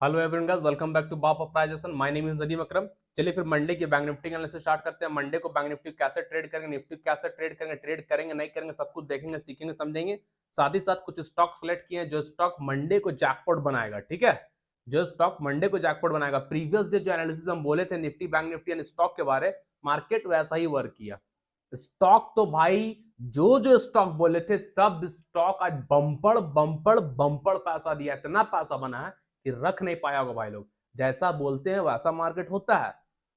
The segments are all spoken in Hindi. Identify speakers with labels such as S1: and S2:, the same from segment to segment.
S1: Hello everyone guys, welcome back to बाप of prization. My name is Nadeem Akram. चलिए फिर मंडे की बैंक निफ्टी एनालिसिस स्टार्ट करते हैं। मंडे को बैंक निफ्टी कैसे ट्रेड करेंगे, निफ्टी कैसे ट्रेड करेंगे नहीं करेंगे, सब कुछ देखेंगे, सीखेंगे, समझेंगे। साथ ही साथ कुछ स्टॉक सेलेक्ट किए हैं जो स्टॉक मंडे को जैकपॉट बनाएगा। ठीक है, जो स्टॉक मंडे को जैकपॉट बनाएगा। प्रीवियस डे जो एनालिसिस हम बोले थे Nifty bank Nifty and stock के बारे, मार्केट वैसा ही वर्क किया। स्टॉक तो भाई जो जो स्टॉक बोले थे सब स्टॉक आज बम्पर बम्पर बम्पर पैसा दिया, इतना पैसा बना है कि रख नहीं पाया होगा भाई लोग। जैसा बोलते हैं वैसा मार्केट होता है।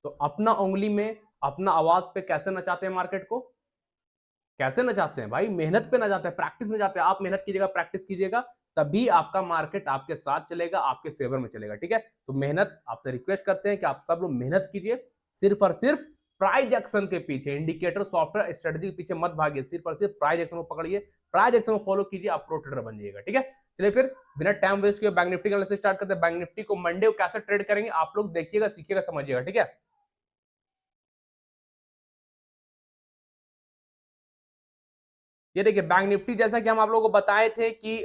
S1: तो अपना उंगली में अपना आवाज पे कैसे नचाते हैं मार्केट को, कैसे नचाते हैं भाई, मेहनत पे नचाते हैं, प्रैक्टिस में जाते हैं। आप मेहनत कीजिएगा, प्रैक्टिस कीजिएगा, तभी आपका मार्केट आपके साथ चलेगा, आपके फेवर में चलेगा। ठीक है, तो मेहनत आपसे रिक्वेस्ट करते हैं कि आप सब लोग मेहनत कीजिए। सिर्फ और सिर्फ प्राइज एक्शन के पीछे, इंडिकेटर सॉफ्टवेयर स्ट्रेटजी के पीछे मत भागिए, सिर्फ और सिर्फ प्राइज एक्शन को पकड़िए, प्राइज एक्शन को फॉलो कीजिए, आप प्रो ट्रेडर बन जाइएगा। ठीक है, चलिए फिर बिना टाइम वेस्ट किए बैंक निफ्टी का एनालिसिस स्टार्ट करते हैं। बैंक निफ्टी को मंडे को कैसे ट्रेड करेंगे आप लोग देखिएगा, सीखिएगा, समझिएगा। ठीक है, ये देखिए बैंक निफ्टी जैसा कि हम आप लोगों को बताए थे कि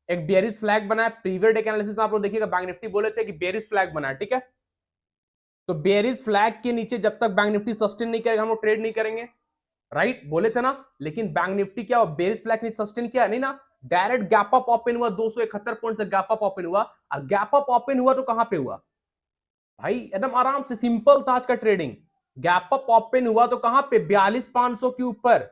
S1: एक बेयरिश फ्लैग बना है। प्रीवियस डे के एनालिसिस में आप लोग देखिएगा बैंक निफ्टी बोले थे कि बेयरिश फ्लैग बना है। ठीक है, तो बेयरिश फ्लैग के नीचे जब तक बैंक निफ्टी सस्टेन नहीं करेगा हम लोग ट्रेड नहीं करेंगे। राइट, बोले थे ना। लेकिन बैंक निफ्टी क्या हुआ, बेयरिश फ्लैग ने सस्टेन किया नहीं ना, डायरेक्ट गैप अप ओपन हुआ, 271 पॉइंट से गैप अप ओपन हुआ। और गैप अप ओपन हुआ तो कहां पे हुआ भाई, एकदम आराम से सिंपल था आज का ट्रेडिंग। गैप अप ओपन हुआ तो कहां पे, 42,500 के ऊपर,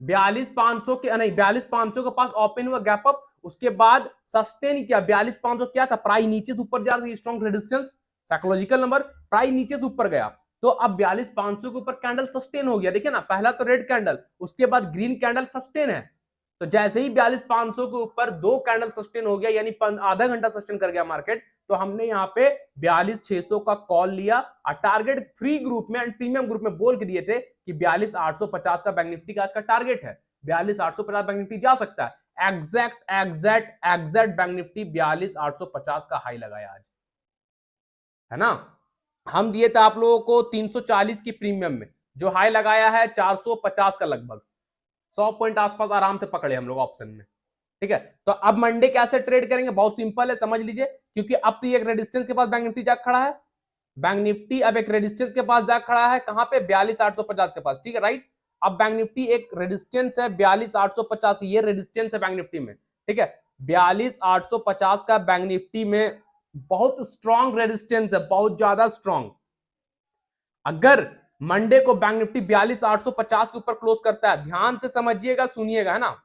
S1: 42,500 के नहीं, 42,500 के पास ओपन हुआ गैप अप। उसके बाद सस्टेन किया, 42,500 क्या था, प्राइस नीचे से ऊपर जा रही थी, strong resistance, psychological number, price नीचे से ऊपर गया। तो अब 42,500 के ऊपर कैंडल सस्टेन हो गया। देखिए ना, पहला तो रेड कैंडल, उसके बाद ग्रीन कैंडल सस्टेन है। तो जैसे ही 42,500 के ऊपर दो कैंडल सस्टेन हो गया, यानी आधा घंटा सस्टेन कर गया मार्केट, तो हमने यहाँ पे 42,600 का कॉल लिया और टारगेट फ्री ग्रुप में एंड प्रीमियम ग्रुप में बोल के दिए थे कि 42,850 का बैंक निफ्टी का आज का टारगेट है। 42,850 बैंक निफ्टी जा सकता है। Exact exact exact bank Nifty 42,850 का हाई लगाया आज, है ना। हम दिए थे आप लोगों को 340 की प्रीमियम में, जो हाई लगाया है 450 का, लगभग 100 पॉइंट आसपास आराम से पकड़े हम लोग ऑप्शन में। ठीक है, तो अब मंडे कैसे ट्रेड करेंगे, बहुत सिंपल है, समझ लीजिए। क्योंकि अब तो ये एक रेजिस्टेंस के पास बैंक निफ्टी जाकर खड़ा है। बैंक निफ्टी अब एक रेजिस्टेंस के पास जाकर खड़ा है, कहां पे, 42,850 के पास। ठीक है, राइट। अब बैंक निफ्टी एक रेजिस्टेंस है 42,850 की, ये रेजिस्टेंस है बैंक निफ्टी में। ठीक है, 42,850 का बैंक निफ्टी में बहुत स्ट्रॉन्ग रेजिस्टेंस है, बहुत ज्यादा स्ट्रॉन्ग। अगर मंडे को बैंक निफ्टी 42,850 के ऊपर क्लोज करता है, ध्यान से समझिएगा, सुनिएगा, है ना।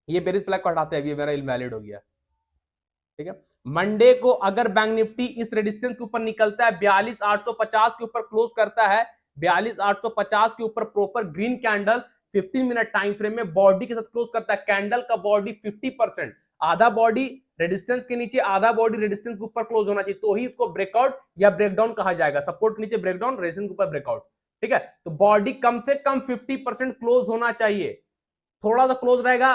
S1: ये बेरिस फ्लैग को हटाते हैं, ये मेरा इनवैलिड हो गया। ठीक है, मंडे को अगर बैंक निफ्टी इस रेजिस्टेंस के ऊपर निकलता है, 42,850 के ऊपर क्लोज करता है, 42,850 के ऊपर proper green candle 15 minute time frame में बॉडी के साथ क्लोज करता है, कैंडल का बॉडी 50%, आधा बॉडी रेजिस्टेंस के नीचे, आधा बॉडी रेजिस्टेंस के ऊपर क्लोज होना चाहिए, तो ही इसको ब्रेकआउट या ब्रेकडाउन कहा जाएगा। सपोर्ट के नीचे ब्रेकडाउन, रेजिस्टेंस के ऊपर ब्रेकआउट। ठीक है, तो बॉडी कम से कम 50% क्लोज होना चाहिए। थोड़ा सा क्लोज रहेगा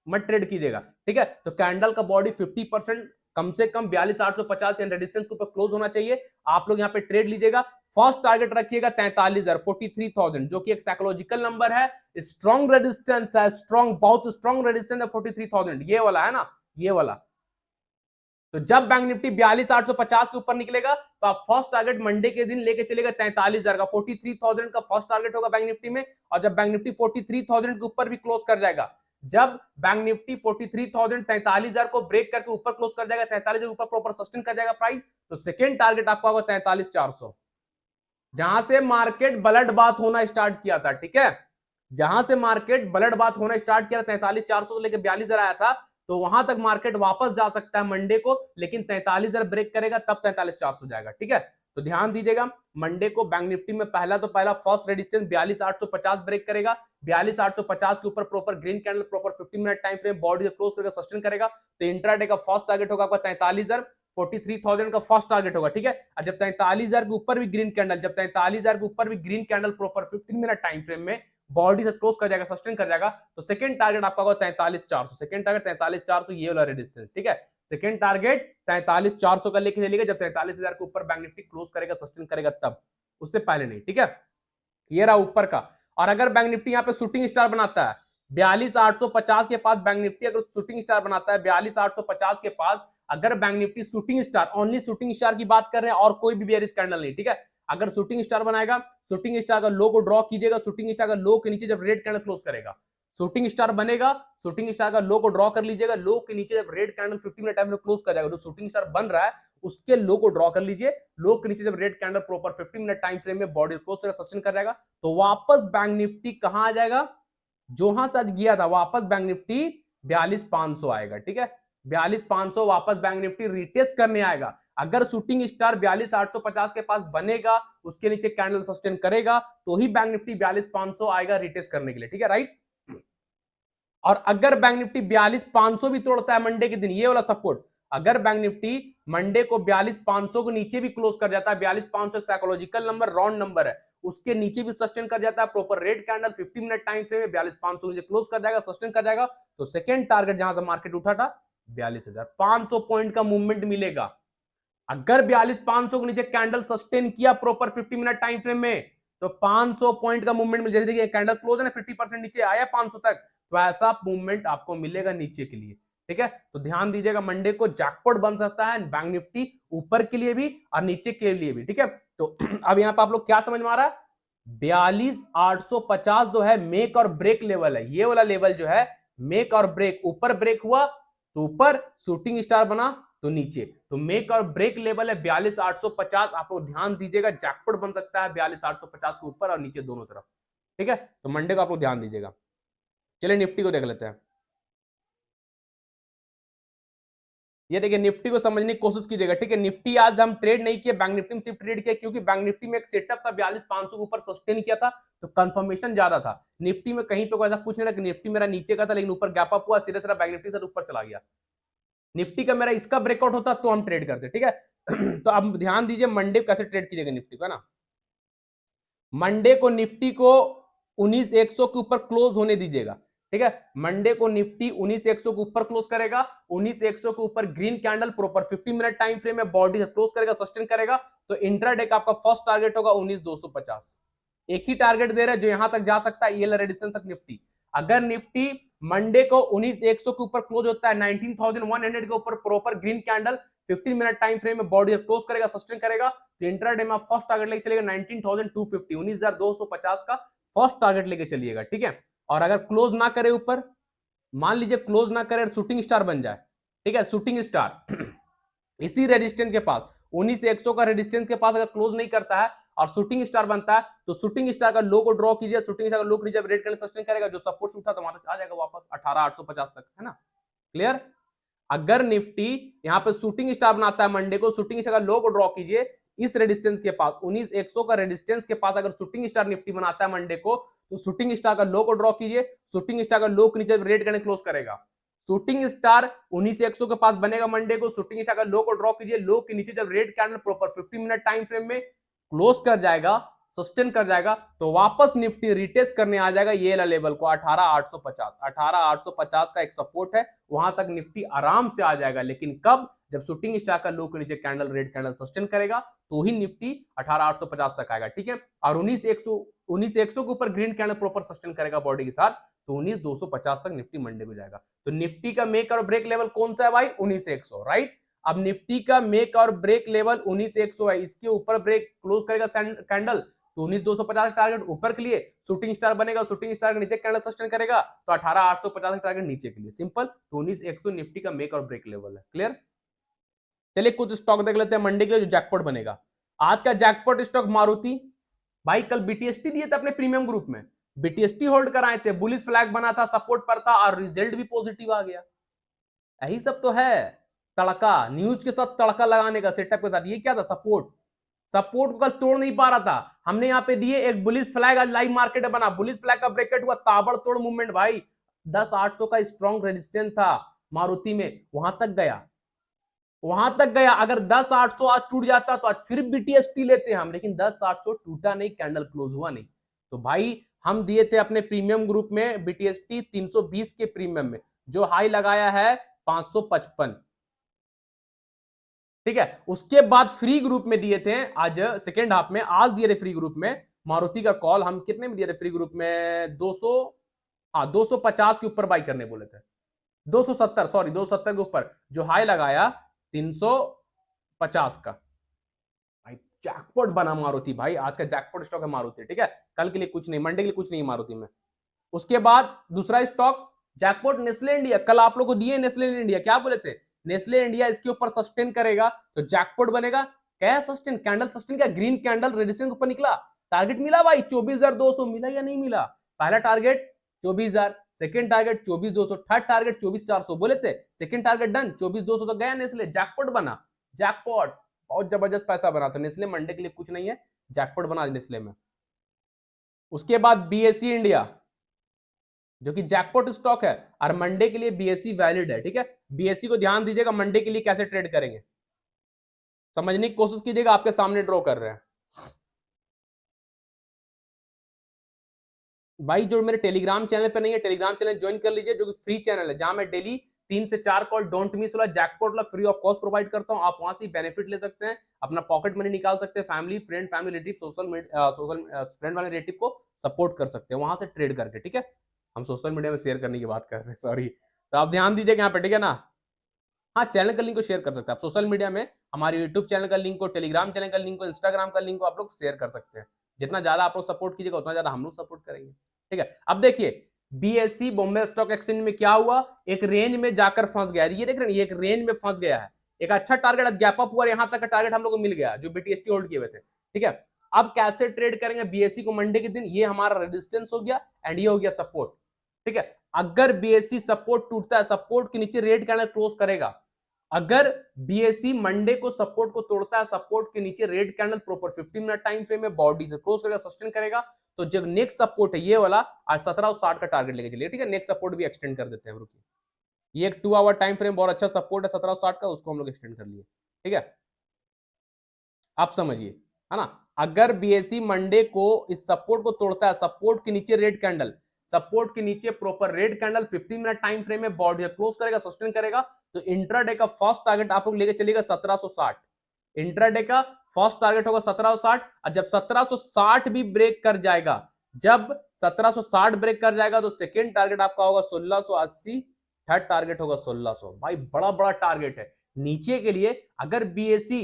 S1: मत ट्रेड कीजिएगा। ठीक है, तो कैंडल का बॉडी 50% कम से कम 42,850 रेजिस्टेंस के ऊपर क्लोज होना चाहिए। आप लोग यहां पे ट्रेड लीजिएगा। फर्स्ट टारगेट रखिएगा 43,000, 43,000, जो कि एक साइकोलॉजिकल नंबर है, स्ट्रॉन्ग रेजिस्टेंस है, स्ट्रॉन्ग, बहुत स्ट्रॉन्ग रेजिस्टेंस है 43,000, ये वाला है ना, ये वाला। तो जब बैंक निफ्टी 42,850 के ऊपर निकलेगा तो आप फर्स्ट टारगेट मंडे के दिन लेके चलेगा 43,000 का, 43,000 का फर्स्ट टारगेट होगा बैंक निफ्टी में। और जब बैंक निफ्टी 43,000 के ऊपर भी क्लोज कर जाएगा, जब बैंक निफ्टी 43,000 43,000 को ब्रेक करके ऊपर क्लोज कर जाएगा, 43,000 ऊपर प्रॉपर सस्टेन कर जाएगा प्राइस, तो सेकेंड टारगेट आपका होगा 43,400, जहां से मार्केट ब्लड बात होना स्टार्ट किया था। ठीक है, जहां से मार्केट ब्लड बात होना स्टार्ट किया, 43,400 से लेकर 42,000 आया था, तो वहां तक मार्केट वापस जा सकता है मंडे को, लेकिन 43,000 ब्रेक करेगा तब 43,400 जाएगा। ठीक है, तो ध्यान दीजिएगा, मंडे को बैंक निफ्टी में पहला फर्स्ट रेजिस्टेंस 42,850 ब्रेक करेगा, 42,850 के ऊपर proper green candle, proper 15 minute time frame body close करके सस्टेन करेगा, तो इंट्राडे का फर्स्ट टारगेट होगा आपका 43,000, 43,000 का फर्स्ट टारगेट होगा। ठीक है, और जब 43,000 के ऊपर भी ग्रीन कैंडल, जब 43,000 के ऊपर भी green candle proper 15 minute time frame में बॉडी से क्लोज कर जाएगा, सस्टेन कर जाएगा, तो सेकंड टारगेट आपका होगा 43,400, सेकंड टारगेट 43,400, ये वाला रेजिस्टेंस। ठीक है, सेकंड टारगेट 43,400 का लेके चलेगा जब 43,000 के ऊपर बैंक निफ्टी क्लोज करेगा, सस्टेन करेगा तब, उससे पहले नहीं। ठीक है, ये रहा ऊपर का। और अगर बैंक निफ्टी यहाँ पे शूटिंग स्टार बनाता है 42,850 के पास बैंक निफ्टी अगर शूटिंग स्टार बनाता है, 42,850 के पास अगर bank Nifty shooting star, only shooting star की बात कर रहे हैं और कोई भी बेयरिश कैंडल नहीं, ठीक है। अगर शूटिंग स्टार बनाएगा, शूटिंग स्टार का लो को ड्रॉ कीजिएगा, शूटिंग स्टार का लो के नीचे जब रेड कैंडल क्लोज करेगा, शूटिंग स्टार बनेगा, शूटिंग स्टार का लो को ड्रॉ कर लीजिएगा, लो के नीचे जब रेड कैंडल 50 मिनट टाइम में क्लोज कर जाएगा, जो शूटिंग स्टार बन रहा है उसके लो को ड्रॉ कर लीजिए, लो के नीचे जब red candle proper 50 minute time frame में बॉडी क्लोज सस्टेन कर जाएगा, तो वापस बैंक निफ्टी कहां आ जाएगा, जहां से आज गया था वापस बैंक निफ्टी 42,500 आएगा, ठीक है। 42,500 वापस बैंक निफ्टी रिटेस्ट करने आएगा। अगर शूटिंग स्टार 42,850 के पास बनेगा, उसके नीचे कैंडल सस्टेन करेगा, तो ही बैंक निफ्टी 42,500 आएगा रिटेस्ट करने के लिए, ठीक है, राइट। और अगर बैंक निफ्टी 42,500 भी तोड़ता है मंडे के दिन, ये वाला सपोर्ट, अगर बैंक निफ्टी मंडे को 42,500 को नीचे भी क्लोज कर जाता है, 42,500 साइकोलॉजिकल नंबर, राउंड नंबर है, उसके नीचे भी सस्टेन कर जाता है proper red candle 50 minute time frame में 42,500 नीचे क्लोज कर जाएगा, सस्टेन कर जाएगा, तो सेकंड टारगेट जहां से मार्केट उठा था 42,500 पॉइंट का मूवमेंट मिलेगा। अगर 42,500 के नीचे कैंडल सस्टेन किया प्रॉपर 50 मिनट टाइम फ्रेम में, तो 500 पॉइंट का मूवमेंट मिल, जैसे देखिए कैंडल क्लोज है ना 50% नीचे आया 500 तक, तो ऐसा मूवमेंट आपको मिलेगा नीचे के लिए, ठीक है। तो ध्यान दीजिएगा, मंडे को जैकपॉट बन सकता है बैंक निफ्टी, ऊपर के लिए भी और नीचे के लिए भी, ठीक है। तो अब यहां पर आप लोग क्या समझ में आ रहा है, 42,850 जो है मेक और ब्रेक लेवल है, ये वाला लेवल जो है मेक और ब्रेक, ऊपर ब्रेक हुआ तो ऊपर, शूटिंग स्टार बना तो नीचे, तो मेक और ब्रेक लेवल है 42,850, आप लोग ध्यान दीजिएगा, जैकपॉट बन सकता है 42,850 के ऊपर और नीचे दोनों तरफ, ठीक है। तो मंडे को आप लोग ध्यान दीजिएगा। चलिए निफ्टी को देख लेते हैं। ये देखिए निफ्टी को समझने की कोशिश कीजिएगा, ठीक है। निफ्टी आज हम ट्रेड नहीं किए, बैंक निफ्टी में सिर्फ ट्रेड किया, क्योंकि बैंक निफ्टी में एक सेटअप था 42,500 के ऊपर सस्टेन किया था, तो कंफर्मेशन ज्यादा था। निफ्टी में कहीं पे ऐसा कुछ नहीं रहा कि निफ्टी मेरा नीचे का था लेकिन ऊपर गैप अप हुआ, सीधे सीधा बैंक निफ्टी से ऊपर चला गया। निफ्टी का मेरा इसका ब्रेकआउट होता तो हम ट्रेड करते, ठीक है। तो अब ध्यान दीजिए मंडे कैसे ट्रेड कीजिएगा निफ्टी को, है ना। मंडे को निफ्टी को 19,100 के ऊपर क्लोज होने दीजिएगा, ठीक है। मंडे को निफ्टी 19,100 के ऊपर क्लोज करेगा, 19,100 के ऊपर green candle proper 50 minute time frame में बॉडी से क्लोज करेगा, सस्टेन करेगा, तो इंट्राडे का आपका फर्स्ट टारगेट होगा 19,250। एक ही टारगेट दे रहा है जो यहां तक जा सकता है, ये रेजिस्टेंस तक निफ्टी। अगर निफ्टी मंडे को 19,100 के ऊपर क्लोज होता है, 19,100 के ऊपर proper green candle 15 minute time frame में बॉडी क्लोज करेगा, सस्टेन करेगा, तो इंट्राडे में फर्स्ट टारगेट लेके चलेगा 19,250, 19,250 का फर्स्ट टारगेट लेके चलिएगा, ठीक है। और अगर क्लोज ना करे ऊपर, मान लीजिए क्लोज ना करे, शूटिंग स्टार बन जाए, ठीक है, शूटिंग स्टार इसी रेजिस्टेंस के पास 19,100 का रेजिस्टेंस के पास अगर क्लोज नहीं करता है और शूटिंग स्टार बनता है, तो शूटिंग स्टार का लो को ड्रॉ कीजिए, शूटिंग स्टार का लो कीजिए, रेड कैंडल सस्टेन करेगा, जो सपोर्ट उठा तो वहां तक आ जाएगा वापस 18,850 तक, है ना, क्लियर। अगर निफ्टी यहां पे शूटिंग स्टार बनाता है मंडे को, शूटिंग स्टार का लो को ड्रॉ कीजिए, इस रेजिस्टेंस के पास 19,100 का रेजिस्टेंस के पास अगर शूटिंग स्टार निफ्टी बनाता है मंडे को, तो शूटिंग स्टार का लो को ड्रॉ कीजिए, शूटिंग स्टार का लो के नीचे रेड कैंडल क्लोज करेगा, शूटिंग स्टार 19,100 के पास बनेगा मंडे को, शूटिंग स्टार का लो को ड्रॉ कीजिए, लो के नीचे जब red candle proper 50 minute time frame में क्लोज कर जाएगा, सस्टेन कर जाएगा, तो वापस निफ्टी रिटेस्ट करने आ जाएगा ये वाला लेवल को 18,850। 18,850 का एक सपोर्ट है, वहां तक निफ्टी आराम से आ जाएगा, लेकिन कब, जब शूटिंग स्टार का लो के नीचे कैंडल रेड कैंडल सस्टेन करेगा, तो ही निफ्टी 18,850 तक आएगा, ठीक है। और 19,100 के ऊपर ग्रीन कैंडल प्रॉपर सस्टेन करेगा बॉडी के साथ, तो 19,250 तक निफ्टी मंडे को जाएगा। तो निफ्टी का मेक और ब्रेक लेवल कौन सा है भाई, 19,100, राइट। अब निफ्टी का मेक और ब्रेक लेवल 19,100 है, इसके ऊपर ब्रेक क्लोज करेगा कैंडल, तो 19,250 टारगेट ऊपर के लिए, शूटिंग स्टार बनेगा, शूटिंग स्टार के नीचे कैंडल सस्टेन करेगा, तो 18,850 टारगेट नीचे के लिए, सिंपल। तो 19,100 निफ्टी का मेक और ब्रेक लेवल है, क्लियर। चलिए कुछ स्टॉक देख लेते हैं मंडे के लिए जो जैकपॉट बनेगा। आज का जैकपॉट स्टॉक मारुति, भाई कल बीटीएसटी दिए थे अपने प्रीमियम ग्रुप में, बीटीएसटी होल्ड कराए थे, बुलिश फ्लैग बना था, सपोर्ट पर था और रिजल्ट भी पॉजिटिव आ गया। यही सब तो है तड़का, न्यूज के साथ तड़का लगाने का सेटअप के साथ। ये क्या था, सपोर्ट, सपोर्ट को कल तोड़ नहीं पा रहा था, हमने यहां पे दिए एक बुलिश फ्लैग, आज लाइव मार्केट बना, बुलिश फ्लैग का ब्रेकआउट हुआ, ताबड़तोड़ मूवमेंट भाई, 10,800 का स्ट्रॉन्ग रेजिस्टेंस था मारुति में, वहां तक गया, वहां तक गया। अगर 10,800 आज टूट जाता तो आज फिर बीटीएसटी लेते हम, लेकिन 10,800 टूटा नहीं, कैंडल क्लोज हुआ नहीं। तो भाई हम दिए थे अपने प्रीमियम ग्रुप में बीटीएसटी 320 के प्रीमियम में, जो हाई लगाया है 555, ठीक है। उसके बाद फ्री ग्रुप में दिए थे आज सेकेंड हाफ में, आज दिए थे फ्री ग्रुप में मारुति का कॉल, हम कितने में दिए थे फ्री ग्रुप में, 200 हाँ 250 के ऊपर बाई करने बोले थे, 270 सॉरी 270 के ऊपर जो हाई लगाया 350 का। भाई जैकपॉट बना मारुति भाई, आज का जैकपॉट स्टॉक है मारुति, ठीक है। कल के लिए कुछ नहीं, मंडे के लिए कुछ नहीं मारुति में। उसके बाद दूसरा स्टॉक जैकपॉट नेस्ले इंडिया, कल आप लोग को दिए नेस्ले इंडिया, क्या बोले थे नेस्ले इंडिया इसके ऊपर सस्टेन करेगा तो जैकपॉट बनेगा। क्या सस्टेन, कैंडल सस्टेन, क्या ग्रीन कैंडल रेजिस्टेंस ऊपर निकला, टारगेट मिला भाई 24,200 मिला या नहीं मिला। पहला target 24,000, second target 24,200, third target 24,400 बोले थे, सेकंड टारगेट डन 24,200 तो गया नेस्ले, जैकपॉट बना। जैकपॉट बहुत जबरदस्त पैसा बना था नेस्ले, मंडे के लिए कुछ नहीं है, जैकपॉट बना नेस्ले में। उसके बाद बीएसई इंडिया जो कि जैकपॉट स्टॉक है और मंडे के लिए बीएसई वैलिड है, ठीक है। बीएसई को ध्यान दीजिएगा, मंडे के लिए कैसे ट्रेड करेंगे समझने की कोशिश कीजिएगा, आपके सामने ड्रॉ कर रहे हैं भाई। जो मेरे टेलीग्राम चैनल पे नहीं है, टेलीग्राम चैनल ज्वाइन कर लीजिए, जो कि फ्री चैनल है, जहां मैं डेली 3 से 4 कॉल डोंट मिस वाला जैकपॉट वाला फ्री ऑफ कॉस्ट प्रोवाइड करता हूं। आप वहां से बेनिफिट ले सकते हैं, अपना पॉकेट मनी निकाल सकते हैं, family friend family relative social friend वाले रिलेटिव को सपोर्ट कर सकते हैं वहां से ट्रेड करके, ठीक है। हम सोशल मीडिया में शेयर करने की बात कर रहे हैं, सॉरी। तो आप ध्यान दीजिएगा यहाँ पे, ठीक है ना। हाँ चैनल का लिंक को शेयर कर सकते हैं आप सोशल मीडिया में, हमारे यूट्यूब चैनल का लिंक को, टेलीग्राम चैनल का लिंक को, इंस्टाग्राम का लिंक को आप लोग शेयर कर सकते हैं। जितना ज्यादा आप लोग सपोर्ट कीजिएगा उतना ज्यादा हम लोग सपोर्ट करेंगे, ठीक है। अब देखिए बीएसई बॉम्बे स्टॉक एक्सचेंज में क्या हुआ, एक रेंज में जाकर फंस गया, ये देख रहे हैं, ये एक रेंज में फंस गया है। एक अच्छा टारगेट गैप अप हुआ, यहां तक का टारगेट हम लोग को मिल गया जो बीटीएसटी होल्ड किए हुए थे, ठीक है। अब कैसे ट्रेड करेंगे बीएसई को मंडे के दिन, ये हमारा रेजिस्टेंस हो गया एंड ये हो गया सपोर्ट, ठीक है। अगर बीएसई सपोर्ट टूटता है, सपोर्ट के नीचे रेड कैंडल क्लोज करेगा, अगर बीएसई मंडे को सपोर्ट को तोड़ता है, सपोर्ट के नीचे red candle proper 15 minute time frame में बॉडी से क्लोज करेगा, सस्टेन करेगा, तो जब नेक्स्ट सपोर्ट है ये वाला आज 1760 का टारगेट लेके चलिए, ठीक है। नेक्स्ट सपोर्ट भी एक्सटेंड कर देते हैं, रुकिए। ये एक 2 आवर टाइम फ्रेम बहुत अच्छा सपोर्ट है 1760 का, उसको हम लोग एक्सटेंड कर लिए, ठीक है। आप समझिए, है ना। अगर बीएसई मंडे को इस सपोर्ट को तोड़ता है, सपोर्ट के नीचे रेड कैंडल, सपोर्ट के नीचे proper red candle 15 minute time frame में बॉडी क्लोज करेगा, सस्टेन करेगा, तो इंट्राडे का फर्स्ट टारगेट आप लोग लेके चलेगा 1760। इंट्राडे का फर्स्ट टारगेट होगा 1760, और जब 1760 भी ब्रेक कर जाएगा, जब 1760 ब्रेक कर जाएगा तो सेकेंड टारगेट आपका होगा 1680, थर्ड टारगेट होगा 1600। भाई बड़ा बड़ा टारगेट है नीचे के लिए। अगर बीएसई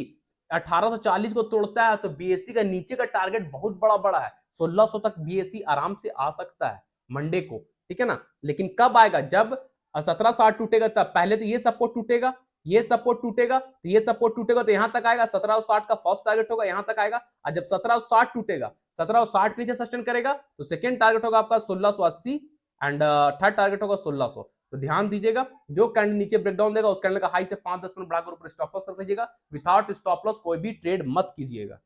S1: 1840 को तोड़ता है तो बीएसई का नीचे का टारगेट बहुत बड़ा बड़ा है, 1600 तक बीएसई आराम से आ सकता है मंडे को, ठीक है ना। लेकिन कब आएगा, जब 1760 टूटेगा तब। पहले तो ये सपोर्ट टूटेगा, ये सपोर्ट टूटेगा, तो ये सपोर्ट टूटेगा तो यहां तक आएगा, 1760 का फर्स्ट टारगेट होगा, यहां तक आएगा। और जब 1760 टूटेगा, 1760 नीचे सस्टेन करेगा, तो सेकंड टारगेट होगा आपका 1680 एंड थर्ड टारगेट होगा 1600। तो ध्यान दीजिएगा, जो कैंडल नीचे ब्रेकडाउन देगा उस कैंडल का हाई से 5-10 मिनट बढ़ाकर ऊपर स्टॉप लॉस रख लीजिएगा। विदाउट स्टॉप लॉस कोई भी ट्रेड मत कीजिएगा।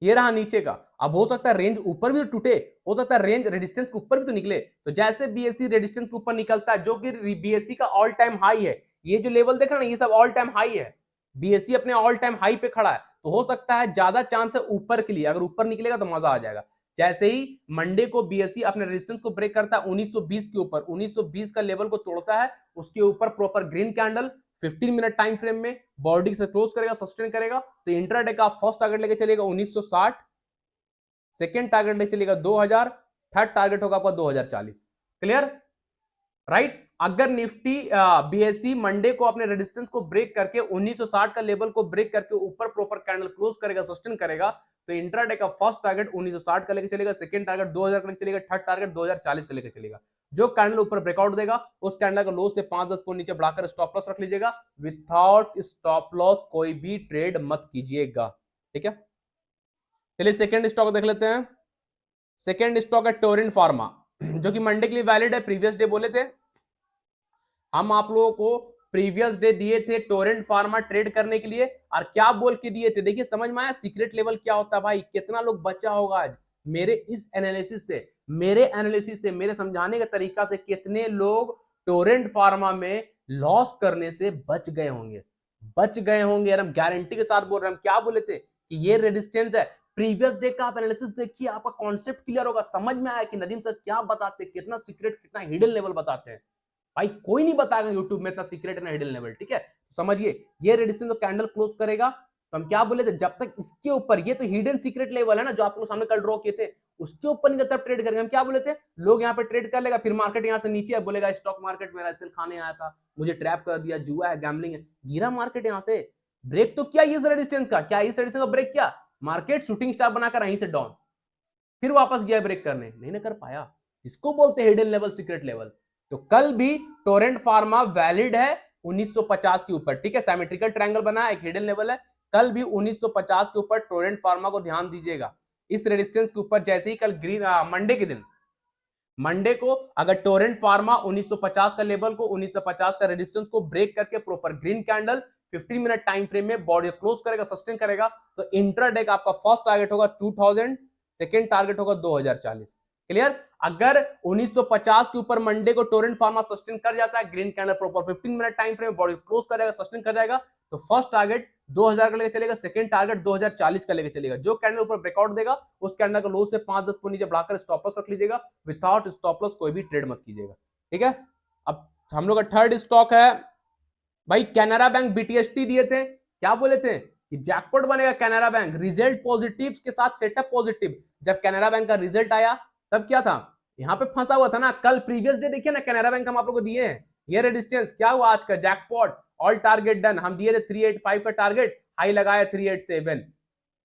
S1: ये रहा नीचे का। अब हो सकता है रेंज ऊपर भी टूटे, हो सकता है रेंज रेजिस्टेंस के ऊपर भी तो निकले। तो जैसे बीएसई रेजिस्टेंस के ऊपर निकलता है, जो कि बीएसई का ऑल टाइम हाई है, ये जो लेवल देख रहे हैं ये सब ऑल टाइम हाई है, बीएसई अपने ऑल टाइम हाई पे खड़ा है, तो हो सकता है ज्यादा चांस है ऊपर के लिए, अगर ऊपर निकलेगा तो मजा आ जाएगा। जैसे ही मंडे को बीएसई अपने रेजिस्टेंस को ब्रेक करता है 1920 के ऊपर, 1920 का लेवल को तोड़ता है, उसके ऊपर proper green candle 15 minute time frame में बॉडी से क्लोज करेगा, सस्टेन करेगा, तो इंट्राडे का फर्स्ट टारगेट लेके चलेगा 1960, सेकेंड टारगेट लेके चलेगा 2000, थर्ड टारगेट होगा आपका 2040। Clear, right. अगर निफ्टी बीएसई मंडे को अपने रेजिस्टेंस को ब्रेक करके 1960 का लेवल को ब्रेक करके ऊपर प्रॉपर कैंडल क्लोज करेगा, सस्टेन करेगा, तो इंट्राडे का फर्स्ट टारगेट 1960 का लेके चलेगा, सेकंड टारगेट 2000 का लेके चलेगा, थर्ड टारगेट 2040 का लेके चलेगा। जो कैंडल ऊपर ब्रेकआउट देगा उस कैंडल का लो से 5-10 पॉइंट नीचे बढ़ाकर स्टॉप लॉस रख लीजिएगा। विदाउट स्टॉप लॉस कोई भी ट्रेड मत कीजिएगा, ठीक है। चलिए सेकंड स्टॉक देख लेते हैं। सेकंड स्टॉक है टोरेंट फार्मा, जो कि मंडे के लिए वैलिड है। प्रीवियस डे बोले थे हम आप लोगों को, प्रीवियस डे दिए थे टोरेंट फार्मा ट्रेड करने के लिए, और क्या बोल के दिए थे देखिए, समझ में आया सीक्रेट लेवल क्या होता है भाई। कितना लोग बचा होगा आज मेरे इस एनालिसिस से, मेरे एनालिसिस से, मेरे समझाने के तरीका से, कितने लोग टोरेंट फार्मा में लॉस करने से बच गए होंगे, बच गए होंगे। हम गारंटी के साथ बोल रहे हैं। हम क्या बोले थे कि ये रेजिस्टेंस है। प्रीवियस डे का आप एनालिसिस देखिए, आपका कॉन्सेप्ट क्लियर होगा, समझ में आया कि नदीम सर क्या बताते, कितना सीक्रेट, कितना हिडन लेवल बताते हैं। भाई कोई नहीं बताएगा यूट्यूब में इतना सीक्रेट है ना हिडन लेवल, ठीक है। समझिए ये रेजिस्टेंस तो कैंडल क्लोज करेगा, तो हम क्या बोले थे, जब तक इसके ऊपर, ये तो हिडन सीक्रेट लेवल है ना जो आप लोग सामने कल ड्रॉ किए थे, उसके ऊपर की तरफ ट्रेड करेंगे। हम क्या बोले थे, लोग यहाँ पे ट्रेड कर लेगा, फिर मार्केट यहाँ से नीचे है, बोलेगा स्टॉक मार्केट मेरा सेल खाने आया था, मुझे ट्रैप कर दिया, जुआ है, गैम्बलिंग है। गिरा मार्केट यहाँ से, ब्रेक तो किया इस रेजिस्टेंस का, क्या इस रेजिस्टेंस का ब्रेक किया, मार्केट शूटिंग स्टार बनाकर यहीं से डाउन, फिर वापस गया ब्रेक करने, नहीं ना कर पाया। इसको बोलते हैं हिडन लेवल, सीक्रेट लेवल। तो कल भी टोरेंट फार्मा वैलिड है 1950 के ऊपर, ठीक है, सिमेट्रिकल ट्रायंगल बना, एक हिडन लेवल है। कल भी 1950 के ऊपर टोरेंट फार्मा को ध्यान दीजिएगा, इस रेजिस्टेंस के ऊपर। जैसे ही कल ग्रीन मंडे के दिन, मंडे को अगर टोरेंट फार्मा 1950 का लेवल को, 1950 का रेजिस्टेंस को ब्रेक करके proper green candle 15 minute time frame में बॉडी क्लोज करेगा, सस्टेन करेगा, तो इंट्राडे का आपका फर्स्ट टारगेट होगा 2000, सेकंड टारगेट होगा 2040। क्लियर। अगर 1950 के ऊपर मंडे को टोरेंट फार्मा सस्टेन कर जाता है, green candle proper 15 minute time frame body close करेगा, सस्टेन कर जाएगा, तो फर्स्ट टारगेट 2000 का लेके चलेगा, सेकंड टारगेट 2040 का लेके चलेगा। जो कैंडल ऊपर ब्रेकआउट देगा उस कैंडल का लो से 5-10 पॉइंट नीचे बढ़ाकर स्टॉप लॉस रख लीजिएगा, विदाउट स्टॉप लॉस कोई भी ट्रेड मत कीजिएगा, ठीक है। अब हम लोग का थर्ड स्टॉक है भाई कैनरा बैंक, बीटीएसटी दिए थे, क्या बोले थे कि जैकपॉट बनेगा कैनरा बैंक, रिजल्ट पॉजिटिव के साथ सेटअप पॉजिटिव। जब कैनरा बैंक का रिजल्ट आया तब क्या था, यहां पे फंसा हुआ था ना, कल प्रीवियस डे देखिए ना, कैनरा बैंक हम आप लोग को दिए हैं, ये रेजिस्टेंस क्या हुआ आज का, जैकपॉट, ऑल टारगेट डन, हम दिए थे 385 का टारगेट, हाई लगाया 387,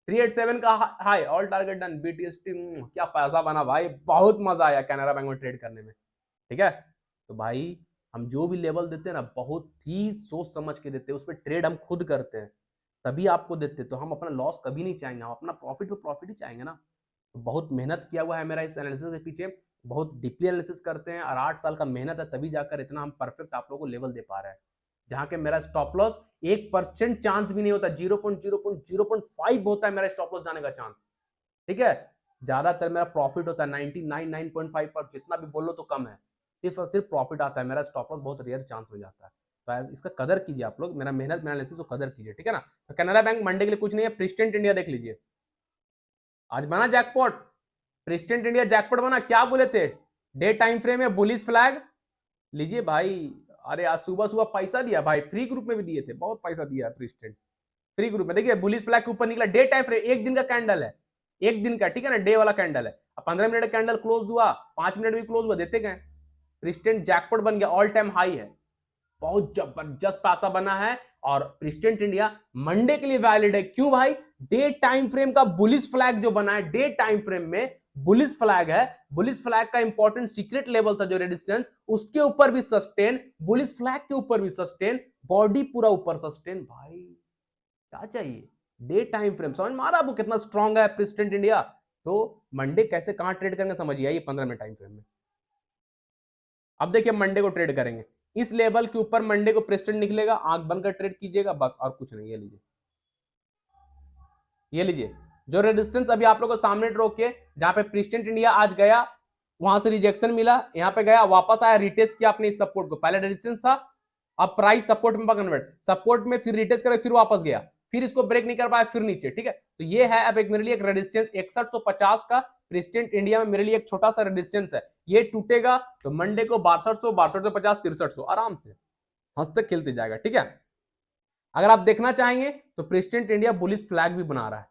S1: 387 का high, all target done, BTST क्या पैसा बना भाई, बहुत मजा आया कैनरा बैंक में ट्रेड करने में, ठीक है। तो भाई हम जो भी लेवल देते हैं ना, बहुत ही सोच समझ के देते हैं, उस पर ट्रेड हम खुद करते हैं, तभी आपको देते हैं। तो हम अपना लॉस कभी नहीं चाहेंगे, हम अपना प्रॉफिट पे प्रॉफिट ही चाहेंगे ना। तो बहुत मेहनत किया हुआ है मेरा इस एनालिसिस के पीछे, बहुत डीपली एनालिसिस करते हैं, और 8 साल का मेहनत है, तभी जाकर इतना हम परफेक्ट आप लोगों को लेवल दे पा रहे हैं। जहां के मेरा स्टॉप लॉस 1% चांस भी नहीं होता, 0.005 होता है मेरा स्टॉप लॉस जाने का चांस, ठीक है। ज्यादातर मेरा प्रॉफिट होता है 99.5 पर, जितना भी बोलो तो कम है, सिर्फ और सिर्फ प्रॉफिट आता है, मेरा स्टॉप लॉस बहुत रेयर चांस हो जाता है। तो इसका कदर कीजिए आप लोग, मेरा मेहनत, मेरा एनालिसिस को कदर कीजिए, ठीक है ना। तो कैनरा बैंक मंडे के लिए कुछ नहीं है, प्रेस्टेंट इंडिया देख लीजिए, आज बना जैकपॉट, प्रेस्टेंट इंडिया जैकपॉट बना, क्या बोले थे, डे टाइम फ्रेम में बुलिश फ्लैग लीजिए भाई। अरे आज सुबह सुबह पैसा दिया भाई, फ्री ग्रुप में भी दिए थे, बहुत पैसा दिया है प्रेस्टेंट फ्री ग्रुप में। देखिए बुलिश फ्लैग के ऊपर निकला, डे टाइम फ्रेम, एक दिन का कैंडल है, एक दिन का, ठीक है ना, डे वाला कैंडल है। 15 मिनट का कैंडल क्लोज हुआ, 5 मिनट भी क्लोज हुआ, देते गए, प्रेस्टेंट जैकपॉट बन गया, ऑल टाइम हाई है, बहुत जबरदस्त पैसा बना है। और प्रेस्टेंट इंडिया मंडे के लिए वैलिड है, क्यों भाई, डे टाइम फ्रेम का बुलिश फ्लैग जो बना है, डे टाइम फ्रेम में बुलिश फ्लैग है, बुलिश फ्लैग का इंपॉर्टेंट सीक्रेट लेवल था जो रेजिस्टेंस, उसके ऊपर भी सस्टेन, बुलिश फ्लैग के ऊपर भी सस्टेन, बॉडी पूरा ऊपर सस्टेन, भाई क्या चाहिए, डे टाइम फ्रेम समझ में आ रहा है आपको कितना स्ट्रांग है प्रेस्टेंट इंडिया। तो मंडे कैसे कहां ट्रेड करेंगे समझिए, ये 15 मिनट टाइम फ्रेम में। अब देखिए मंडे को ट्रेड करेंगे, इस लेवल के ऊपर मंडे को प्रेस्टेंट निकलेगा, आंख बंद कर ट्रेड कीजिएगा बस, और कुछ नहीं। ये लीजिए, ये लीजिए, जो रेजिस्टेंस अभी आप लोगों को सामने ड्रॉ किए, जहां पे प्रेस्टेंट इंडिया आज गया, वहां से रिजेक्शन मिला, यहां पे गया, वापस आया, रिटेस्ट किया अपने इस सपोर्ट को, पहले रेजिस्टेंस था, अब प्राइस सपोर्ट में कन्वर्ट, सपोर्ट में फिर रिटेस्ट करे, फिर वापस गया, फिर इसको ब्रेक नहीं कर पाया, फिर नीचे, ठीक है। तो ये है अब एक मेरे लिए एक रेजिस्टेंस 6150 का, प्रेस्टेंट इंडिया में मेरे लिए एक छोटा सा रेजिस्टेंस है, ये टूटेगा तो मंडे को 6200, 6250, 6300 आराम से हंसते खेलते जाएगा, ठीक है। अगर आप देखना चाहेंगे तो प्रेस्टेंट इंडिया बुलिश फ्लैग भी बना रहा है,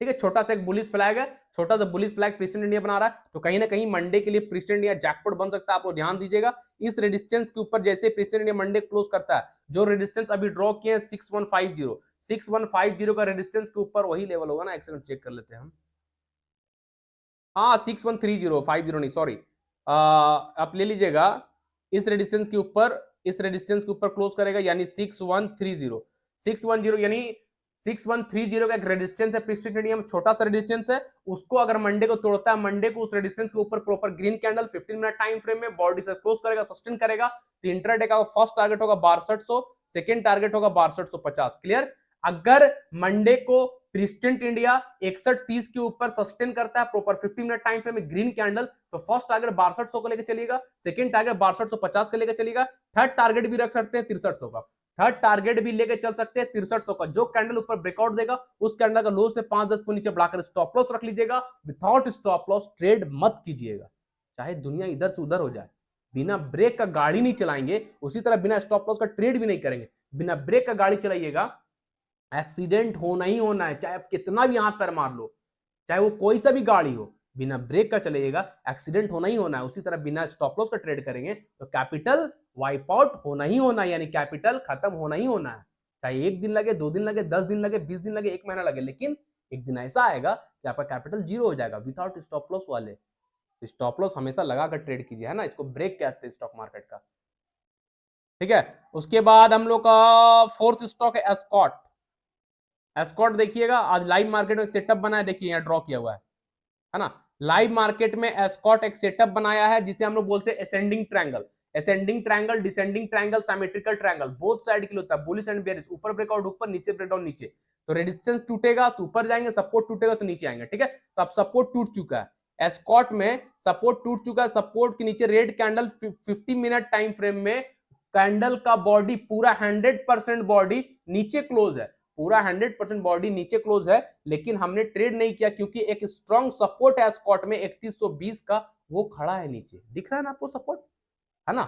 S1: ठीक है, छोटा सा एक बुलिश फ्लैग है, छोटा सा बुलिश फ्लैग प्रेस्टेंट इंडिया बना रहा है, तो कहीं ना कहीं मंडे के लिए प्रेस्टेंट इंडिया जैकपॉट बन सकता है, आप लोग ध्यान दीजिएगा। इस रेजिस्टेंस के ऊपर जैसे प्रेस्टेंट इंडिया मंडे क्लोज करता है, जो रेजिस्टेंस अभी ड्रॉ किए हैं 6150 का रेजिस्टेंस के ऊपर वही लेवल होगा ना, एक सेकंड चेक कर लेते हैं हम, हाँ 6130, नहीं सॉरी, आप ले लीजिएगा, इस रेजिस्टेंस के ऊपर, इस रेजिस्टेंस के ऊपर क्लोज करेगा, यानी 6130, 610 यानी 6130 का एक रेजिस्टेंस है प्रेस्टेंट इंडिया में, छोटा सा रेजिस्टेंस है, उसको अगर मंडे को तोड़ता है, मंडे को उस रेजिस्टेंस के ऊपर proper green candle 15 minute time frame में बॉडी से क्लोज करेगा, सस्टेन करेगा, तो इंट्राडे का फर्स्ट टारगेट होगा 6200, सेकंड टारगेट होगा 6250, क्लियर। अगर मंडे को प्रेस्टेंट इंडिया 6130 के ऊपर सस्टेन करता है प्रॉपर 15 मिनट टाइम फ्रेम में ग्रीन कैंडल, तो फर्स्ट टारगेट 6200 को लेकर चलिएगा, सेकंड टारगेट 6250 का लेकर चलिएगा, थर्ड टारगेट भी रख सकते हैं 6300 का, थर्ड टारगेट भी लेके चल सकते हैं 6300 का, जो कैंडल ऊपर ब्रेकआउट देगा उस कैंडल का लो से 5-10 पॉइंट नीचे बढ़ाकर स्टॉप लॉस रख लीजिएगा, विदाउट स्टॉप लॉस ट्रेड मत कीजिएगा, चाहे दुनिया इधर से उधर हो जाए, बिना ब्रेक का गाड़ी नहीं चलाएंगे, उसी तरह बिना स्टॉप लॉस का ट्रेड भी नहीं करेंगे, बिना ब्रेक का गाड़ी चलाइएगा, एक्सीडेंट होना ही होना है, चाहे आप कितना भी हाथ पैर मार लो, चाहे वो कोई सा भी गाड़ी हो, बिना ब्रेक का चलेगा, एक्सीडेंट होना ही होना है। उसी तरह बिना स्टॉप लॉस का ट्रेड करेंगे तो कैपिटल वाइप आउट होना ही होना है, यानी कैपिटल खत्म होना ही होना है। चाहे 1 दिन लगे, 2 दिन लगे, 10 दिन लगे, 20 दिन लगे, 1 महीना लगे, लेकिन एक दिन ऐसा आएगा कि आपका कैपिटल जीरो हो जाएगा विदाउट स्टॉप लॉस वाले। स्टॉप लॉस हमेशा लगाकर ट्रेड कीजिए, है ना, इसको ब्रेक कहते हैं स्टॉक मार्केट का। ठीक है, उसके बाद हम लोग का फोर्थ स्टॉक है एस्कॉट। एस्कॉट देखिएगा आज लाइव मार्केट में सेटअप बना है, देखिए यहाँ ड्रॉ किया हुआ है ना। लाइव मार्केट में एस्कॉट एक सेटअप बनाया है जिसे हम लोग बोलते हैं ascending triangle. Ascending triangle, descending triangle, symmetrical triangle, both side के लिए होता है, बुलिश एंड बेयरिश। ऊपर ब्रेकआउट ऊपर, नीचे ब्रेकडाउन नीचे। तो रेजिस्टेंस टूटेगा तो ऊपर जाएंगे, सपोर्ट टूटेगा तो नीचे आएंगे। ठीक है, तो अब सपोर्ट टूट चुका है, एस्कॉट में सपोर्ट टूट चुका है। सपोर्ट के नीचे red candle 50 minute time frame में कैंडल का बॉडी पूरा 100% बॉडी नीचे क्लोज है, पूरा 100% बॉडी नीचे क्लोज है, लेकिन हमने ट्रेड नहीं किया क्योंकि एक स्ट्रॉन्ग सपोर्ट है स्कॉट में 3120 का, वो खड़ा है नीचे, दिख रहा है ना आपको सपोर्ट, है ना।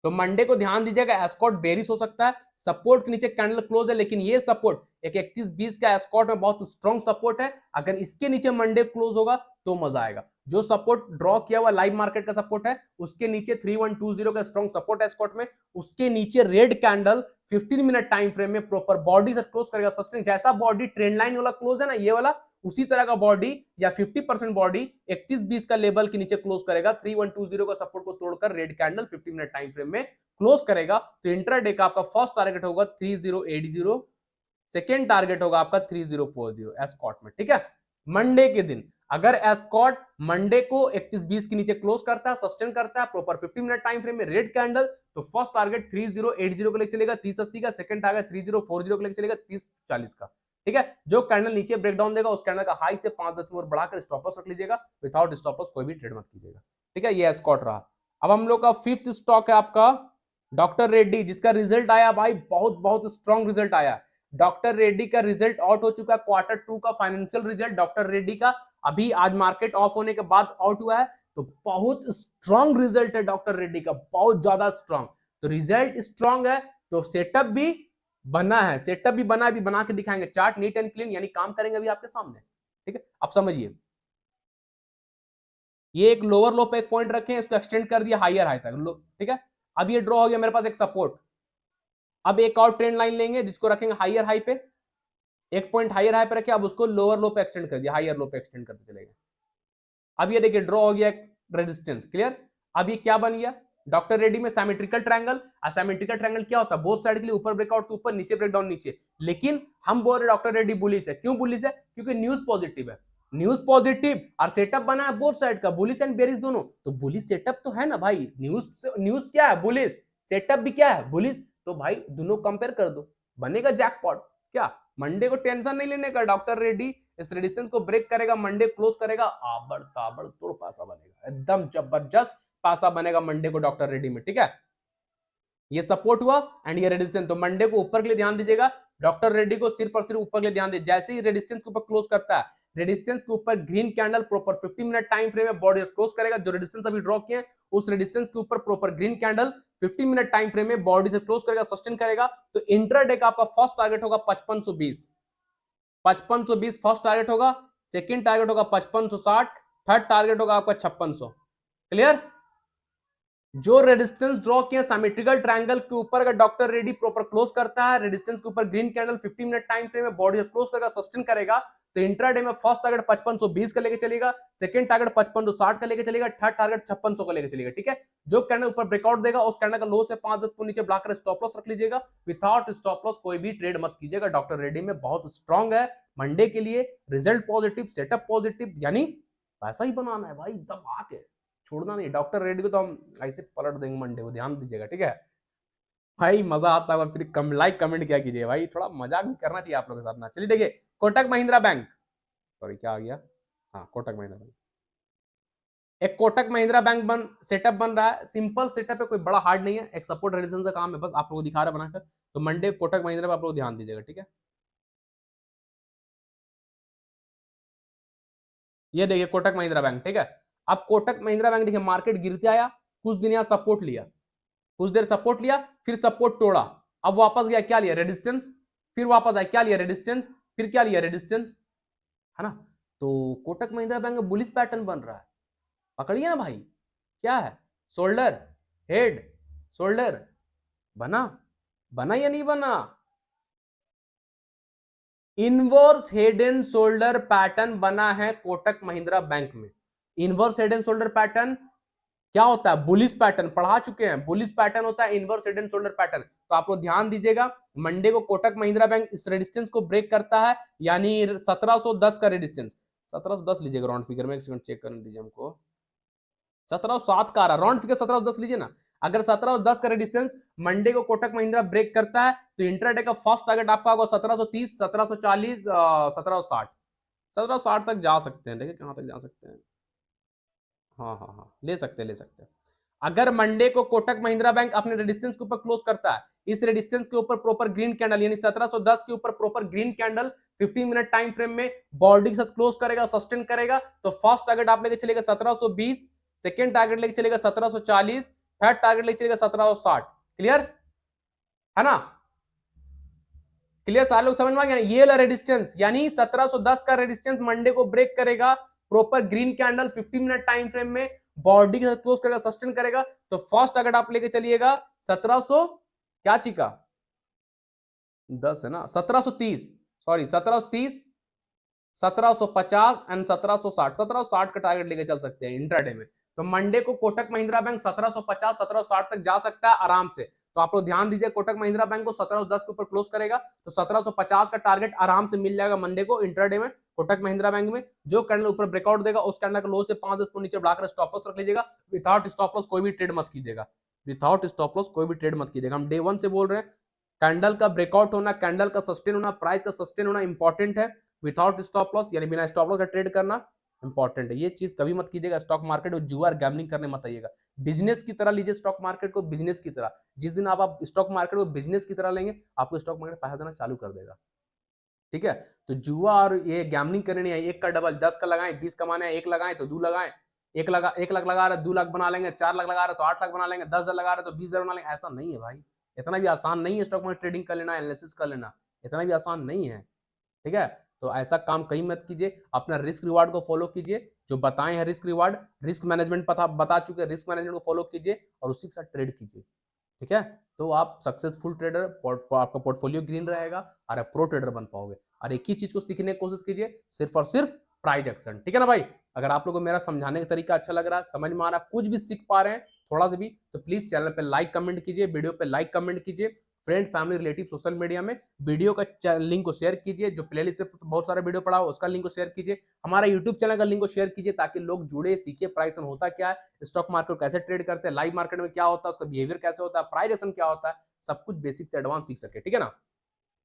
S1: तो मंडे को ध्यान दीजिएगा, एस्कॉट बेरिश हो सकता है, सपोर्ट के नीचे कैंडल क्लोज है, लेकिन ये सपोर्ट एक 3120 का एस्कॉट में बहुत स्ट्रॉन्ग सपोर्ट है। अगर इसके नीचे मंडे क्लोज होगा तो मजा आएगा। जो सपोर्ट ड्रॉ किया हुआ लाइव मार्केट का सपोर्ट है, उसके नीचे 3120 का स्ट्रॉन्ग सपोर्ट है एस्कॉट में, उसके नीचे red candle 15 minute time frame में प्रॉपर बॉडी से क्लोज करेगा, सस्टेन। जैसा बॉडी ट्रेंड लाइन वाला क्लोज है ना, ये वाला, उसी तरह का बॉडी या 50% बॉडी 3120 का लेवल के नीचे क्लोज करेगा। 3120 का सपोर्ट को तोड़कर red candle 50 minute time frame में क्लोज करेगा। तो इंट्राडे का आपका फर्स्ट टारगेट होगा 3080, सेकेंड टारगेट होगा आपका 3040 एस्कॉट में। ठीक है, मंडे के दिन अगर एस्कॉट मंडे को 3120 के नीचे क्लोज करता है, सस्टेन करता है प्रॉपर 50 मिनट टाइम फ्रेम में रेड कैंडल, तो फर्स्ट टारगेट 3080 को लेकर चलेगा 3080 का, सेकंड टारगेट 3040 को लेकर चलेगा 3040 का। ठीक है, जो कैंडल नीचे ब्रेकडाउन देगा उस कैंडल का हाई से 5-10 और बढ़ाकर स्टॉप लॉस रख लीजिएगा, विदाउट स्टॉप लॉस कोई भी ट्रेड मत कीजिएगा। ठीक है, ये एस्कॉट रहा। अब हम लोग का फिफ्थ स्टॉक है आपका डॉक्टर रेड्डी, जिसका रिजल्ट आया भाई बहुत बहुत स्ट्रॉन्ग रिजल्ट आया। डॉक्टर रेड्डी का रिजल्ट आउट हो चुका है, Q2 का फाइनेंशियल रिजल्ट डॉक्टर रेड्डी का अभी आज मार्केट ऑफ होने के बाद आउट हुआ है। तो बहुत स्ट्रॉन्ग रिजल्ट है डॉक्टर रेड्डी का, बहुत ज्यादा स्ट्रॉन्ग। तो रिजल्ट स्ट्रॉन्ग है तो सेटअप भी बना है, सेटअप भी बना है, अभी बना के दिखाएंगे, चार्ट नीट एंड क्लीन, यानी काम करेंगे अभी आपके सामने। ठीक है, अब समझिए, ये एक लोअर लो पे एक पॉइंट रखे, इसको एक्सटेंड कर दिया हायर हाई तक। ठीक है, अब ये ड्रॉ हो गया मेरे पास एक सपोर्ट। अब एक और ट्रेंड लाइन लेंगे जिसको रखेंगे हायर हाई पे, एक पॉइंट हायर हाई पे रखे, अब उसको लोअर लो पे एक्सटेंड कर दिया, हायर लो पे एक्सटेंड करते चलेंगे। अब ये देखिए ड्रॉ हो गया रेजिस्टेंस, क्लियर। अब ये क्या बन गया डॉक्टर रेड्डी में सिमेट्रिकल ट्रायंगल। सिमेट्रिकल ट्रायंगल क्या होता है, बोथ साइड के लिए ऊपर ब्रेकआउट तो ऊपर, नीचे ब्रेकडाउन नीचे। लेकिन हम बोल रहे डॉक्टर रेड्डी बुलिश है, क्यों बुलिश है, क्योंकि न्यूज पॉजिटिव है, न्यूज पॉजिटिव और सेटअप बना है बोथ साइड का, बुलिश एंड बेरिश दोनों। तो बुलिश सेटअप तो है ना भाई, न्यूज क्या है बुलिश, सेटअप भी क्या है बुलिश, तो भाई दोनों कंपेयर कर दो, बनेगा जैकपॉट। क्या मंडे को टेंशन नहीं लेने का, डॉक्टर रेड्डी इस रेजिस्टेंस को ब्रेक करेगा, मंडे क्लोज करेगा, आबड़ ताबड़ तोड़ पासा बनेगा, एकदम जबरदस्त पासा बनेगा मंडे को डॉक्टर रेड्डी में। ठीक है, ये सपोर्ट हुआ एंड ये रेजिस्टेंस, तो मंडे को ऊपर के लिए ध्यान दीजिएगा, डॉक्टर रेड्डी को सिर्फ और सिर्फ ऊपर के लिए ध्यान दीजिए। जैसे ही रेजिस्टेंस के ऊपर क्लोज करता है, रेजिस्टेंस के ऊपर green candle proper 50 minute time frame में बॉडी क्लोज करेगा, जो रेजिस्टेंस अभी ड्रॉ किए उस रेजिस्टेंस के ऊपर proper green candle 50 minute time frame में बॉडी से क्लोज करेगा, सस्टेन करेगा। तो इंट्राडे का आपका फर्स्ट टारगेट होगा 5520, 5520 फर्स्ट टारगेट होगा, सेकंड टारगेट होगा 5560, थर्ड टारगेट होगा आपका 5600। क्लियर, जो रेजिस्टेंस ड्रॉ किया सिमेट्रिकल ट्रायंगल के ऊपर अगर डॉक्टर रेड्डी प्रॉपर क्लोज करता है, रेजिस्टेंस के ऊपर green candle 50 minute time frame में बॉडी क्लोज करेगा, सस्टेन करेगा, तो इंट्राडे में फर्स्ट टारगेट 5520 का लेके चलेगा, सेकंड टारगेट 5560 का लेके चलेगा, थर्ड टारगेट 5600 का लेके चलेगा। ठीक है, जो कैंडल ऊपर ब्रेकआउट देगा उस कैंडल का लो से 5-10 पॉइंट नीचे ब्लॉक कर स्टॉप लॉस रख लीजिएगा, विदाउट स्टॉप लॉस कोई भी ट्रेड मत कीजिएगा। डॉक्टर रेड्डी में बहुत स्ट्रांग है, मंडे के लिए रिजल्ट पॉजिटिव, सेटअप पॉजिटिव, यानी पैसा ही बनाना है भाई, दबा के छोड़ना नहीं। डॉक्टर रेड्डी को तो हम ऐसे पलट देंगे मंडे को, ध्यान दीजिएगा। ठीक है भाई, मजा आता है फिर लाइक कमेंट क्या कीजिए भाई, थोड़ा मजाक भी करना चाहिए आप लोगों के साथ ना। चलिए देखिए, कोटक महिंद्रा बैंक, सॉरी क्या आ गया, हाँ कोटक महिंद्रा बैंक, एक कोटक महिंद्रा बैंक सेटअप बन रहा है, सिंपल सेटअप है, कोई बड़ा हार्ड नहीं है, एक सपोर्ट रेजिस्टेंस का काम है, बस आप लोगों को दिखा रहा है बनाकर। तो मंडे कोटक महिंद्रा पे आप लोग ध्यान दीजिएगा। ठीक है, ये देखिए कोटक महिंद्रा बैंक। ठीक है, अब कोटक महिंद्रा बैंक देखिए मार्केट गिरते आया, कुछ दिन यहाँ सपोर्ट लिया, कुछ देर सपोर्ट लिया, फिर सपोर्ट तोड़ा, अब वापस गया, क्या लिया रेजिस्टेंस, फिर वापस आया, क्या लिया रेजिस्टेंस, फिर क्या लिया रेजिस्टेंस, है ना। तो कोटक महिंद्रा बैंक में बुलिश पैटर्न बन रहा है, पकड़िए ना भाई, क्या है, शोल्डर, हेड, शोल्डर, बना, बना या नहीं बना, inverse head and shoulder pattern बना है कोटक महिंद्रा बैंक में। Inverse head and shoulder pattern क्या होता है, बुलिश पैटर्न, पढ़ा चुके हैं, बुलिश पैटर्न होता है inverse head and shoulder pattern. तो आप लोग ध्यान दीजिएगा, मंडे को कोटक महिंद्रा बैंक इस रेजिस्टेंस को ब्रेक करता है, यानी 1710 का रेजिस्टेंस, 1710 लीजिएगा राउंड फिगर में, एक सेकंड चेक करने दीजिए हमको, 1707 का आ रहा, राउंड फिगर 1710 लीजिए ना। अगर 1710 का रेजिस्टेंस मंडे को कोटक महिंद्रा ब्रेक करता है तो इंट्राडे का फर्स्ट टारगेट आपका होगा 1730, 1740, 1760, 1760 तक जा सकते हैं, देखिए कहां तक जा सकते हैं, हाँ हाँ हाँ, ले सकते हैं, ले सकते हैं। अगर मंडे को कोटक महिंद्रा बैंक अपने रेजिस्टेंस के ऊपर क्लोज करता है, इस रेजिस्टेंस के ऊपर प्रॉपर ग्रीन कैंडल यानी 1710 के ऊपर proper green candle 15 minute time frame में बॉडी के साथ क्लोज करेगा, सस्टेन करेगा, तो फर्स्ट टारगेट आप लेके चलेगा 1720, सेकेंड टारगेट लेके चलेगा 1740, थर्ड टारगेट लेके चलेगा 1760। क्लियर है ना, क्लियर, सारे लोग समझ में आ गया, ये वाला रेजिस्टेंस यानी 1710 का रेजिस्टेंस मंडे को ब्रेक करेगा, proper green candle 15 minute time frame में बॉडी के साथ क्लोज करेगा, सस्टेन करेगा, तो फर्स्ट टारगेट आप लेके चलिएगा 1700 क्या चीका 10 है ना, 1730, सॉरी 1730, 1750 एंड 1760, 1760 का टारगेट लेके चल सकते हैं इंट्राडे में। तो मंडे को कोटक महिंद्रा बैंक 1750, 1760 तक जा सकता है आराम से। तो आप लोग ध्यान दीजिए, कोटक महिंद्रा बैंक को 1710 के ऊपर क्लोज करेगा तो 1750 का टारगेट आराम से मिल जाएगा मंडे को इंट्राडे में कोटक महिंद्रा बैंक में। जो कैंडल ऊपर ब्रेकआउट देगा उस कैंडल का लो से 5-10 पॉइंट नीचे बढ़ाकर स्टॉप लॉस रख लीजिएगा। विदाउट स्टॉप लॉस कोई भी ट्रेड मत कीजिएगा, विदाउट स्टॉप लॉस कोई भी ट्रेड मत कीजिएगा। हम डे 1 से बोल रहे हैं, कैंडल का ब्रेकआउट होना, कैंडल का सस्टेन होना, प्राइस का सस्टेन होना इंपॉर्टेंट है। विदाउट स्टॉप लॉस यानी बिना स्टॉप लॉस का ट्रेड करना इंपॉर्टेंट है। ये चीज कभी मत कीजिएगा, स्टॉक मार्केट में जुआ और गैम्बलिंग करने मत आइएगा। बिजनेस की तरह लीजिए स्टॉक मार्केट को, बिजनेस की तरह। जिस दिन आप स्टॉक मार्केट को बिजनेस की तरह लेंगे, आपको स्टॉक मार्केट पैसा देना चालू कर देगा। ठीक है, तो जुआ और ये गैम्बलिंग करने नहीं है, 1 का डबल 10 का लगाएं, 20 कमाने 1 लगाएं तो 2 लगाएं, 1 लाख लगा रहे 2 लाख बना लेंगे, 4 लाख लगा रहे तो 8 लाख बना लेंगे, 10,000 लगा रहे तो 20,000 बना लेंगे। ऐसा नहीं है भाई, इतना भी आसान नहीं है स्टॉक मार्केट ट्रेडिंग कर लेना, एनालिसिस कर लेना, इतना भी आसान नहीं है। ठीक है, तो ऐसा काम कहीं मत कीजिए, अपना रिस्क रिवार्ड को फॉलो कीजिए, जो बताए हैं रिस्क रिवार्ड, रिस्क मैनेजमेंट पता बता चुके हैं, रिस्क मैनेजमेंट को फॉलो कीजिए और उसी के साथ ट्रेड कीजिए। ठीक है, तो आप सक्सेसफुल ट्रेडर, आपका पोर्टफोलियो ग्रीन रहेगा और आप प्रो ट्रेडर बन पाओगे। और एक ही चीज को सीखने की कोशिश कीजिए, सिर्फ और सिर्फ प्राइस एक्शन। ठीक है ना भाई, अगर आप लोगों को मेरा समझाने का तरीका अच्छा लग रहा है, समझ में आ रहा है, कुछ भी सीख पा रहे हैं थोड़ा सा भी, तो प्लीज चैनल पे लाइक कमेंट कीजिए, वीडियो पे लाइक कमेंट कीजिए, friend family relative social media में वीडियो का लिंक को शेयर कीजिए, जो प्लेलिस्ट पे बहुत सारे वीडियो पड़ा हो उसका लिंक को शेयर कीजिए, हमारा यूट्यूब चैनल का लिंक को शेयर कीजिए, ताकि लोग जुड़े, सीखे प्राइस होता क्या है, स्टॉक मार्केट कैसे ट्रेड करते हैं, लाइव मार्केट में क्या होता है, उसका बिहेवियर कैसे होता है, प्राइस क्या होता है, सब कुछ बेसिक से एडवांस सीख सके। ठीक है ना,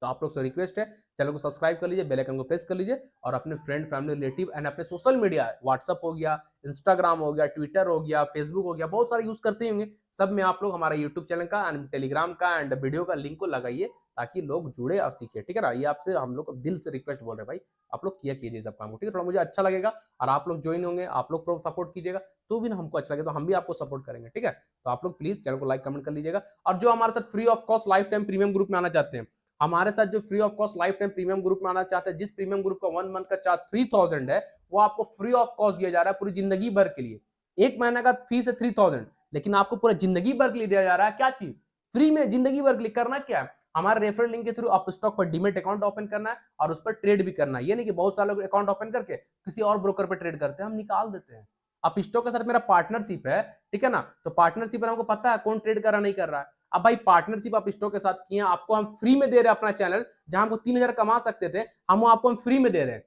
S1: तो आप लोग से रिक्वेस्ट है, चैनल को सब्सक्राइब कर लीजिए, बेल आइकन को प्रेस कर लीजिए और अपने फ्रेंड फैमिली रिलेटिव एंड अपने सोशल मीडिया, व्हाट्सअप हो गया, इंस्टाग्राम हो गया, ट्विटर हो गया, फेसबुक हो गया, बहुत सारे यूज करते होंगे, सब में आप लोग हमारा यूट्यूब चैनल का एंड टेलीग्राम का एंड वीडियो का लिंक को लगाइए, ताकि लोग जुड़े और सीखे। ठीक है ना, ये आपसे हम लोग दिल से रिक्वेस्ट बोल रहे हैं भाई, आप लोग किया कीजिए सब काम को। ठीक है, थोड़ा मुझे अच्छा लगेगा और आप लोग ज्वाइन होंगे, आप लोग सपोर्ट कीजिएगा तो भी ना हमको अच्छा लगेगा, तो हम भी आपको सपोर्ट करेंगे। ठीक है, तो आप लोग प्लीज चैनल को लाइक कमेंट कर लीजिएगा। और जो हमारे साथ free of cost life time premium group में आना चाहते हैं, हमारे साथ जो free of cost life time premium group में आना चाहते हैं, जिस प्रीमियम ग्रुप का 1 मंथ का चार्ज 3000 है, वो आपको फ्री ऑफ कॉस्ट दिया जा रहा है पूरी जिंदगी भर के लिए। 1 महीने का फीस है 3000, लेकिन आपको पूरा जिंदगी भर के लिए दिया जा रहा है क्या चीज, फ्री में जिंदगी भर के लिए। करना क्या है, हमारे रेफरल लिंक के थ्रू आप स्टॉक पर डीमेट अकाउंट ओपन करना है और उस पर ट्रेड भी करना है। ये नहीं कि बहुत सारे लोग अकाउंट ओपन करके किसी और ब्रोकर पर ट्रेड करते हैं, हम निकाल देते हैं। अब स्टॉक के साथ मेरा पार्टनरशिप है, ठीक है ना, तो पार्टनरशिप में हमको पता है कौन ट्रेड कर रहा नहीं कर रहा है। अब भाई पार्टनरशिप आप स्टॉक के साथ किए, आपको हम फ्री में दे रहे हैं अपना चैनल, जहां हमको 3000 कमा सकते थे, हम आपको हम फ्री में दे रहे हैं।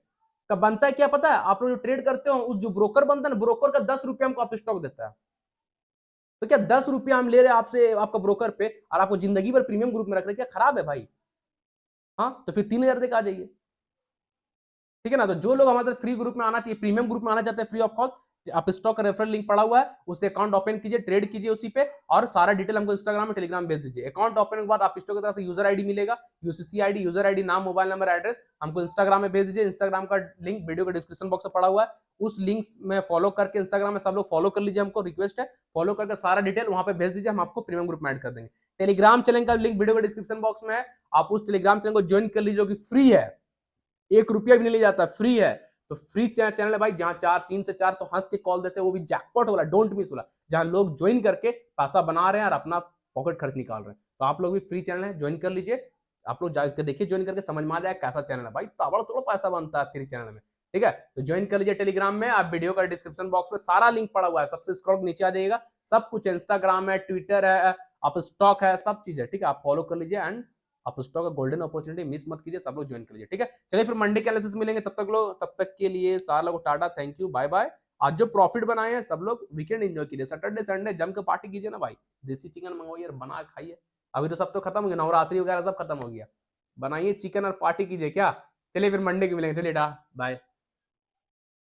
S1: कब बनता है क्या पता है, आप लोग जो ट्रेड करते हो, उस जो ब्रोकर बनता है ना, ब्रोकर का 10 रुपया हमको आप स्टॉक देता है। तो क्या 10 रुपया हम ले रहे हैं आपसे, आपका ब्रोकर पे, और आपको जिंदगी भर प्रीमियम ग्रुप में रख रहे हैं, क्या खराब है भाई? हाँ, तो फिर 3000 तक आ जाइए। ठीक है ना, तो जो लोग हमारे साथ फ्री ग्रुप में आना चाहिए, प्रीमियम ग्रुप में आना चाहते हैं फ्री ऑफ कॉस्ट, आप स्टॉक का रेफरल लिंक पड़ा हुआ है, उससे अकाउंट ओपन कीजिए, ट्रेड कीजिए उसी पे, और सारा डिटेल हमको इंस्टाग्राम में टेलीग्राम भेज दीजिए। अकाउंट ओपन के बाद आप स्टॉक की तरफ से यूजर आईडी मिलेगा, यूसीसी आईडी, यूजर आईडी, नाम, मोबाइल नंबर, एड्रेस हमको इंस्टाग्राम में भेज दीजिए। इंस्टाग्राम का लिंक वीडियो के डिस्क्रिप्शन बॉक्स में पड़ा हुआ है, उस लिंक में फॉलो करके, इंस्टाग्राम में सब लोग फॉलो कर लीजिए, हमको रिक्वेस्ट है, फॉलो करके सारा डिटेल वहां पे भेज दीजिए, हम आपको प्रीमियम ग्रुप में ऐड कर देंगे। टेलीग्राम चैनल का लिंक वीडियो के डिस्क्रिप्शन बॉक्स में है, आप उस टेलीग्राम चैनल को ज्वाइन कर लीजिए, जो कि फ्री है, 1 रुपया भी नहीं लिया जाता, फ्री है। तो फ्री चैनल है भाई, जहां 3 से 4 तो हंस के कॉल देते हैं, वो भी जैकपॉट वाला, डोंट मिस वाला, जहां लोग ज्वाइन करके पैसा बना रहे हैं और अपना पॉकेट खर्च निकाल रहे हैं। तो आप लोग भी फ्री चैनल है, ज्वाइन कर लीजिए। आप लोग जाकर देखिए, ज्वाइन करके समझ में आ जाए कैसा चैनल है भाई, ताबड़तोड़ पैसा बनता है फ्री चैनल में। ठीक है, तो ज्वाइन कर लीजिए टेलीग्राम में। आप वीडियो का डिस्क्रिप्शन बॉक्स में सारा लिंक पड़ा हुआ है, सबसे स्क्रॉल नीचे आ जाइएगा, सब कुछ, इंस्टाग्राम है, ट्विटर है, आप स्टॉक है, सब चीज है। ठीक है, आप फॉलो कर लीजिए एंड आप स्टॉक का गोल्डन अपॉर्चुनिटी मिस मत कीजिए, सब लोग ज्वाइन कर लीजिए। ठीक है, चलिए फिर मंडे के एनालिसिस मिलेंगे, तब तक के लिए सारा लोग tata, thank you, bye bye. आज जो प्रॉफिट बनाए हैं सब लोग वीकेंड एंजॉय कीजिए, सैटरडे संडे जम के पार्टी कीजिए ना भाई, देसी चिकन मंगवाइए और बना खाइए। अभी तो सब तो खत्म हो गया, नवरात्रि वगैरह सब खत्म हो गया, बनाइए चिकन और पार्टी कीजिए क्या। चलिए फिर मंडे की मिलेंगे, चलिए बाय।